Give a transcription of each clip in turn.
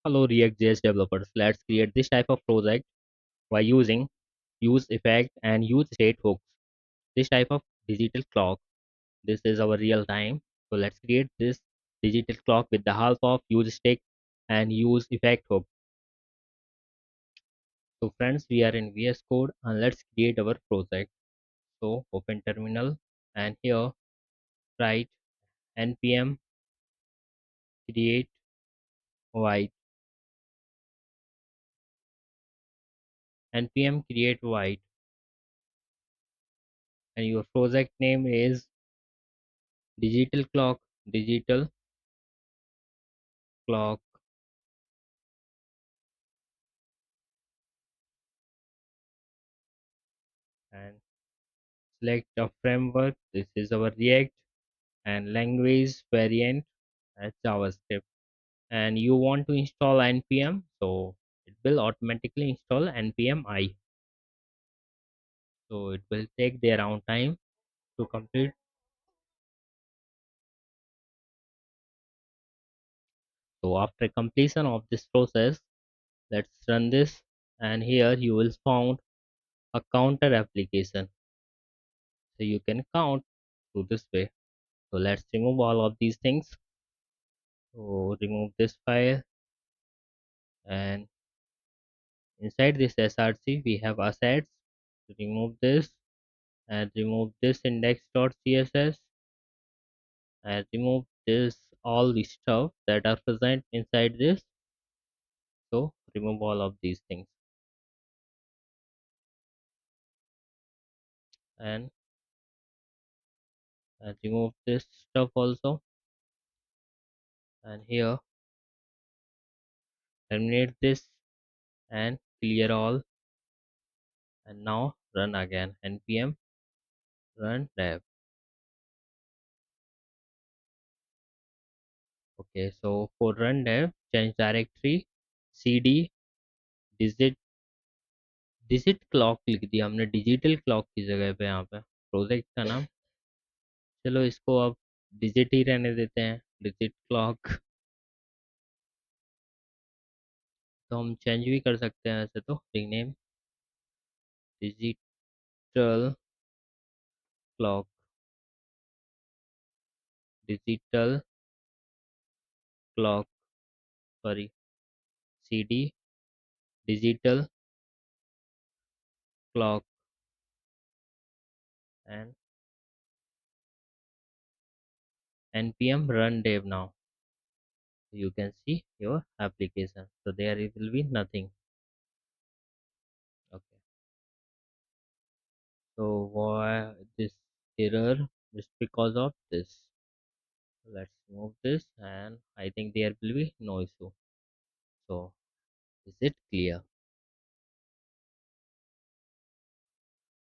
Hello React.js developers, let's create this type of project by using useEffect and useState hooks. This type of digital clock, this is our real time. So let's create this digital clock with the help of useState and useEffect hook. So friends, we are in VS Code and let's create our project. So open terminal and here write npm create white, npm create white, and your project name is digital clock, digital clock, and select a framework. This is our React and language variant as JavaScript. And you want to install npm, so it will automatically install npm I. So it will take their own time to complete. So after completion of this process, let's run this. And here you will found a counter application. So you can count through this way. So let's remove all of these things. So remove this file, and inside this src we have assets. Remove this and remove this index.css and remove this all the stuff that are present inside this. So remove all of these things and remove this stuff also, and here terminate this and clear all, and now run again npm run dev. Okay, so for run dev change directory cd digit digit clock लिख दिया हमने digital clock की जगह पे यहाँ पे project का नाम। चलो इसको अब डिजिट ही रहने देते हैं, डिजिट क्लॉक। तो हम चेंज भी कर सकते हैं ऐसे, तो rename digital clock, digital clock, sorry CD digital clock and npm run dev. Now you can see your application, so there it will be nothing. Okay, so why this error? Just because of this. Let's move this, and I think there will be no issue. So is it clear?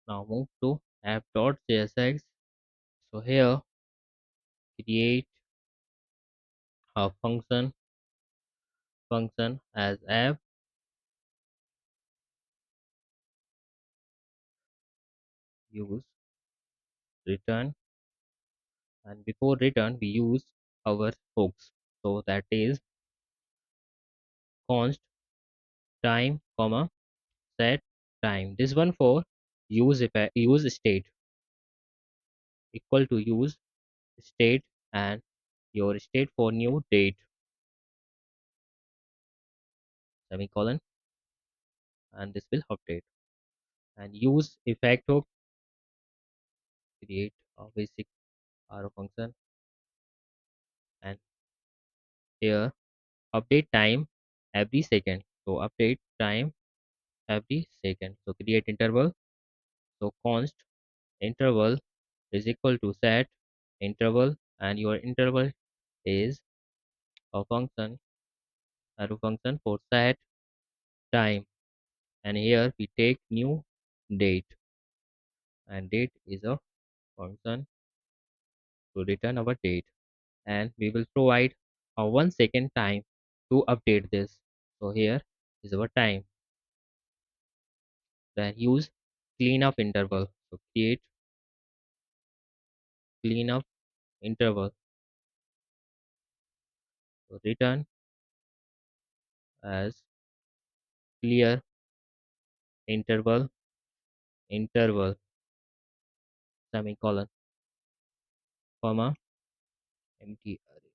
Now move to app.jsx. So here create a function as app use return, and before return we use our hooks. So that is const time comma set time. This one for use state equal to use state and your state for new date semicolon, and this will update. And use effect hook create a basic arrow function, and here update time every second. So update time every second. So create interval. So const interval is equal to set interval, and your interval is a function arrow function for set time, and here we take new date, and date is a function to return our date, and we will provide a 1 second time to update this. So here is our time. Then use cleanup interval. So create cleanup interval. So return as clear interval interval semicolon comma empty array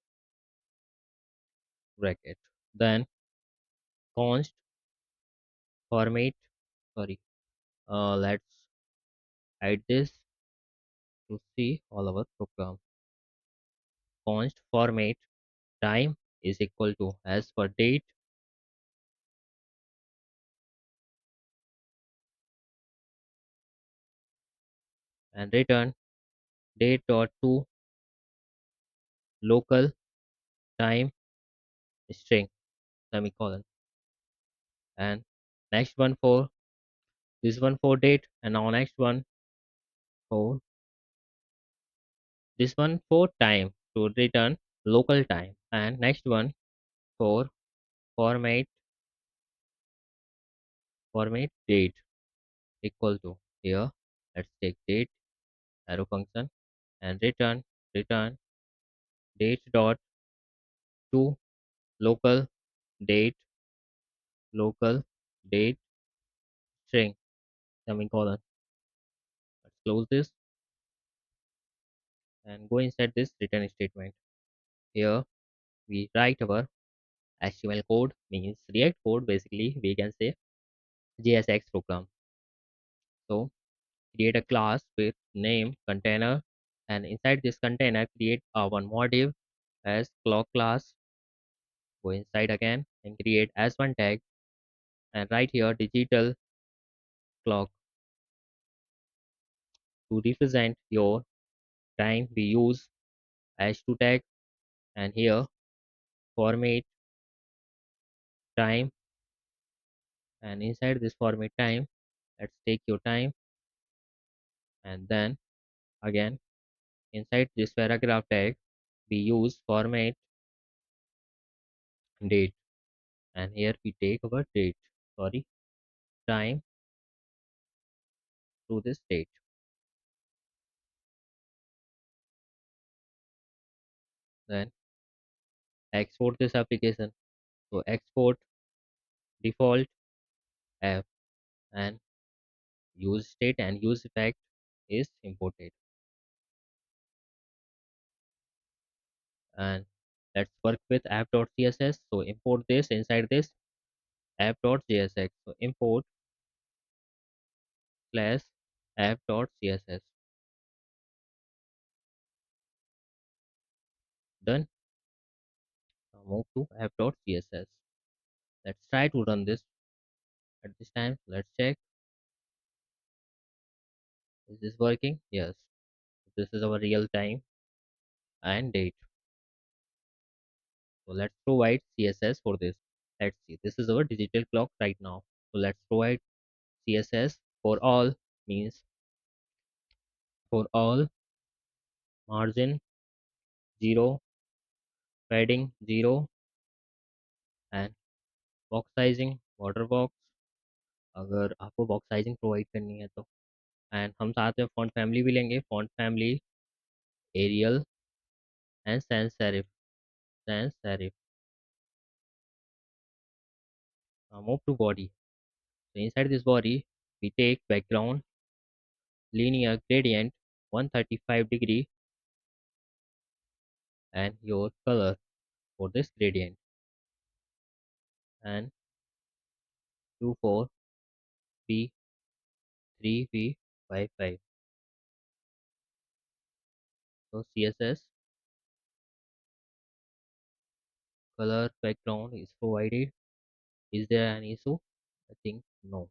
bracket. Then const format, sorry, let's hide this to see all our program. Const format time is equal to as per date and return date dot to local time string semicolon. And next one for this one for date, and now next one for this one for time to return local time, and next one for format format date equal to here. Let's take date arrow function and return date dot to local date local date string semicolon. Let's close this and go inside this return statement. Here we write our HTML code, means React code, basically we can say JSX program. So create a class with name container, and inside this container create a one more div as clock class. Go inside again and create as one tag and write here digital clock to represent your time. We use h2 tag, and here format time, and inside this format time let's take your time, and then again inside this paragraph tag we use format date, and here we take our date, sorry, time to this date. Then export this application. So export default app, and use state and use effect is imported. And let's work with app.css. So import this inside this app.jsx. So import slash app.css. Done. Now move to app.css. Let's try to run this at this time. Let's check, is this working? Yes. This is our real time and date. So let's provide CSS for this. Let's see. This is our digital clock right now. So let's provide CSS for all, means for all, margin 0, padding 0, and box sizing border box अगर आपको box sizing provide करनी है तो, and हम साथ में font family भी लेंगे, font family Arial and sans serif. Move to body. So inside this body we take background linear gradient 135 degree and your color for this gradient, and 24b3v55. So CSS color background is provided. Is there an issue? I think no.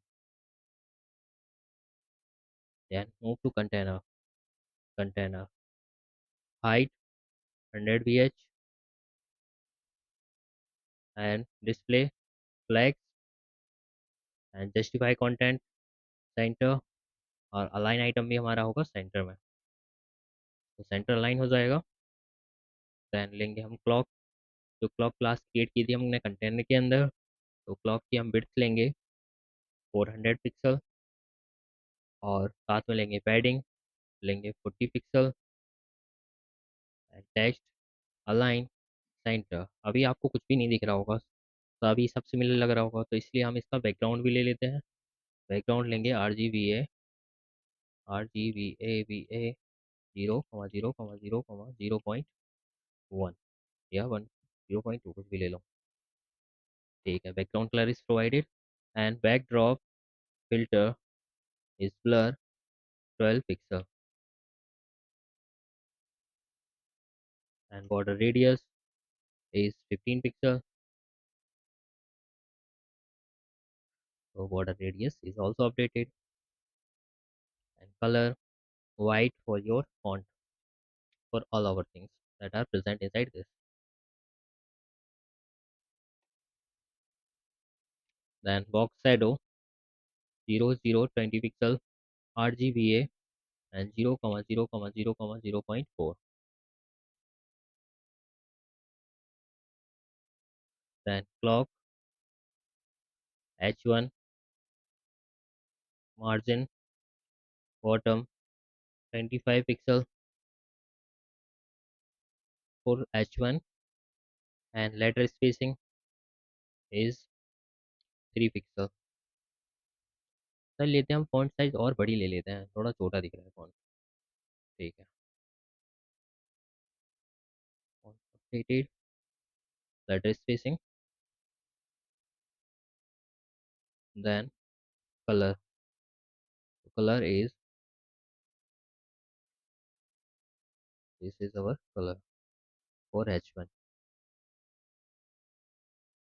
Then move to container height 100 bh and display flags and justify content center, और align item भी हमारा होगा centre में, तो centre align हो जाएगा. Then लेंगे हम क्लॉक, जो क्लॉक क्लास क्रिएट की थी हमने कंटेनर के अंदर, तो क्लॉक की हम बिट्स लेंगे 400 पिक्सल, और साथ में लेंगे पैडिंग लेंगे 40 pixel, and text align centre. अभी आपको कुछ भी नहीं दिख रहा होगा, तो अभी सब सिमिलर लग रहा होगा, तो इसलिए हम इसका बैकग्राउंड भी ले लेते हैं। बैकग्राउंड लेंगे आर जी वी ए 0,0,0,0.1 या 0.2 कुछ भी ले लो। ठीक है, background colour is provided and backdrop filter is blur 12 pixel and border radius is 15 pixel. So border radius is also updated and color white for your font for all our things that are present inside this. Then box shadow 0, 0, 20 pixel RGBA and 0,0,0,0.4. Then clock H1 margin bottom 25 pixel for H1 and letter spacing is 3 pixel. Sir लेते हैं हम font size और बड़ी ले लेते हैं, थोड़ा छोटा दिख रहा है फॉन्ट। ठीक है, font updated, letter spacing, then color. Color is, this is our color for H1.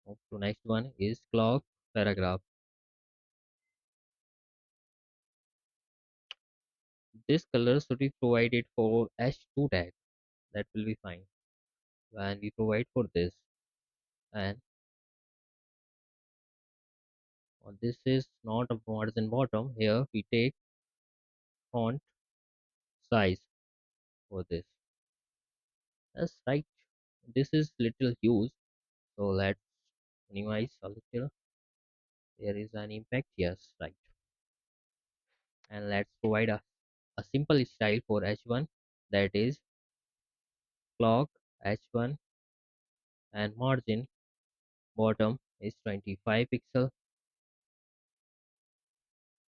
Move to next one is clock paragraph. This color should be provided for H2 tag. That will be fine. And we provide for this. And this is not a margin bottom. Here we take font size for this. That's right. This is little huge. So let's minimize a little. There is an impact. Yes, right. And let's provide a simple style for H1, that is clock H1 and margin bottom is 25 pixel,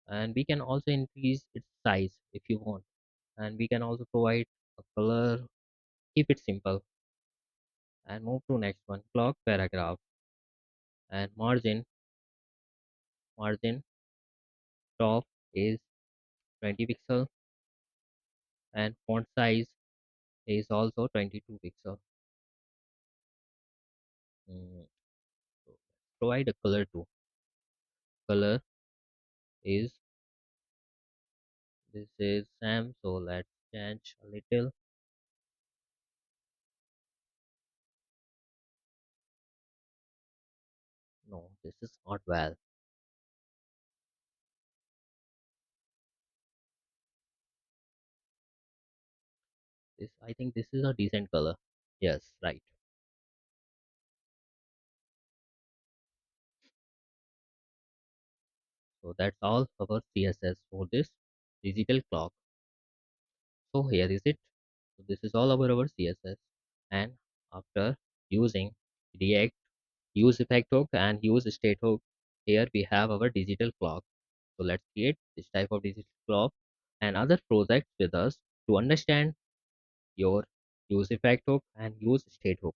and we can also increase its size if you want, and we can also provide a color, keep it simple, and move to next one, clock paragraph and margin top is 20 pixel and font size is also 22 pixel. Mm, so provide a color too. Color is, this is Sam, so let's change a little. No, this is not well. This, I think this is a decent color. Yes, right. So that's all our CSS for this digital clock. So here is it. So this is all about our CSS. And after using React, use effect hook and use state hook, here we have our digital clock. So let's create this type of digital clock and other projects with us to understand your use effect hook and use state hook.